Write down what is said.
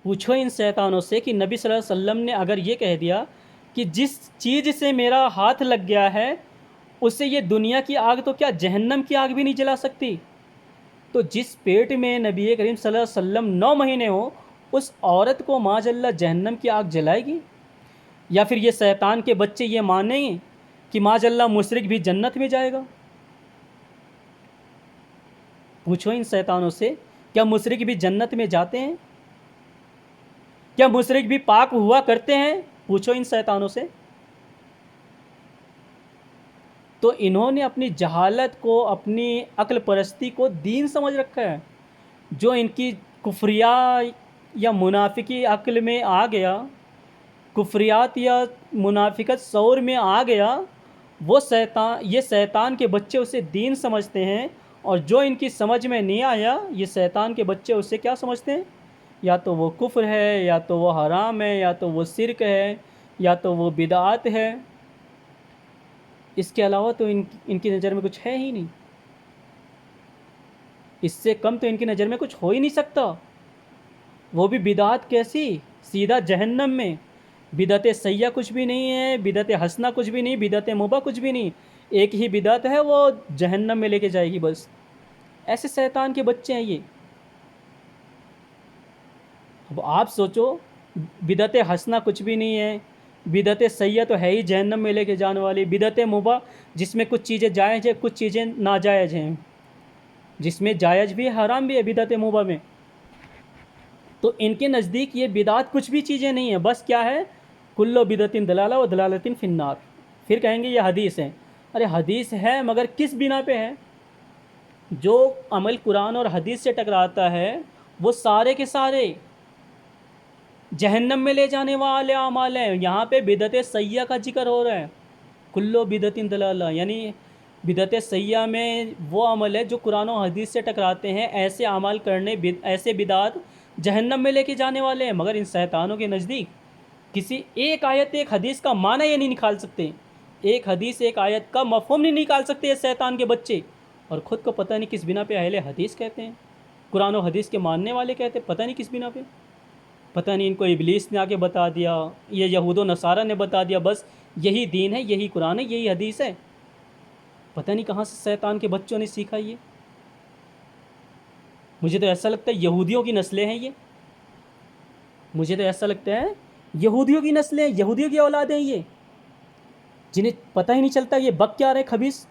پوچھو ان شیطانوں سے کہ نبی صلی اللہ علیہ وسلم نے اگر یہ کہہ دیا کہ جس چیز سے میرا ہاتھ لگ گیا ہے اس سے یہ دنیا کی آگ تو کیا جہنم کی آگ بھی نہیں جلا سکتی، تو جس پیٹ میں نبی کریم صلی اللہ علیہ وسلم 9 مہینے ہو اس عورت کو معاذ اللہ جہنم کی آگ جلائے گی؟ یا پھر یہ شیطان کے بچے یہ مانیں گے کہ معاذ اللہ مشرک بھی جنت میں جائے گا؟ پوچھو ان شیطانوں سے، کیا مشرک بھی جنت میں جاتے ہیں؟ کیا مشرک بھی پاک ہوا کرتے ہیں؟ پوچھو ان شیطانوں سے۔ تو انہوں نے اپنی جہالت کو، اپنی عقل پرستی کو دین سمجھ رکھا ہے۔ جو ان کی کفریہ یا منافقی عقل میں آ گیا، کفریات یا منافقت شعور میں آ گیا، وہ یہ شیطان کے بچے اسے دین سمجھتے ہیں، اور جو ان کی سمجھ میں نہیں آیا یہ شیطان کے بچے اسے کیا سمجھتے ہیں؟ یا تو وہ کفر ہے، یا تو وہ حرام ہے، یا تو وہ شرک ہے، یا تو وہ بدعات ہے۔ اس کے علاوہ تو ان کی نظر میں کچھ ہے ہی نہیں، اس سے کم تو ان کی نظر میں کچھ ہو ہی نہیں سکتا۔ وہ بھی بدعات کیسی؟ سیدھا جہنم میں۔ بدعت سیئہ کچھ بھی نہیں ہے، بدعت حسنہ کچھ بھی نہیں، بدعت مباح کچھ بھی نہیں، ایک ہی بدعت ہے وہ جہنم میں لے کے جائے گی بس۔ ایسے شیطان کے بچے ہیں یہ۔ اب آپ سوچو، بدعت حسنہ کچھ بھی نہیں ہے، بدعت سیئہ تو ہے ہی جہنم میں لے کے جانے والی، بدعت مباح جس میں کچھ چیزیں جائز ہیں کچھ چیزیں ناجائز ہیں، جس میں جائز بھی ہے حرام بھی ہے بدعت مباح میں۔ تو ان کے نزدیک یہ بدعت کچھ بھی چیزیں نہیں ہیں، بس کیا ہے؟ کلو بدعت دلالہ و دلالت فی النار۔ پھر کہیں گے یہ حدیث ہے۔ ارے حدیث ہے مگر کس بنا پہ ہے؟ جو عمل قرآن اور حدیث سے ٹکراتا ہے وہ سارے کے سارے جہنم میں لے جانے والے اعمال ہیں۔ یہاں پہ بدعت سیئہ کا ذکر ہو رہا ہے، کلو بدعت دلالہ، یعنی بدعت سیئہ میں وہ عمل ہے جو قرآن و حدیث سے ٹکراتے ہیں، ایسے اعمال کرنے، ایسے بدعات جہنم میں لے کے جانے والے ہیں۔ مگر ان شیطانوں کے نزدیک کسی ایک آیت ایک حدیث کا معنی یہ نہیں نکال سکتے، ایک حدیث ایک آیت کا مفہوم نہیں نکال سکتے یہ شیطان کے بچے، اور خود کو پتہ نہیں کس بنا پہ اہل حدیث کہتے ہیں، قرآن و حدیث کے ماننے والے کہتے ہیں، پتہ نہیں کس بنا پہ۔ پتہ نہیں ان کو ابلیس نے آ کے بتا دیا، یہ یہود و نصارہ نے بتا دیا، بس یہی دین ہے، یہی قرآن ہے، یہی حدیث ہے۔ پتہ نہیں کہاں سے شیطان کے بچوں نے سیکھا یہ۔ مجھے تو ایسا لگتا ہے یہودیوں کی نسلیں ہیں یہ، مجھے تو ایسا لگتا ہے یہودیوں کی نسلیں، یہودیوں کی اولادیں یہ، جنہیں پتہ ہی نہیں چلتا یہ بک کیا رہے خبیث۔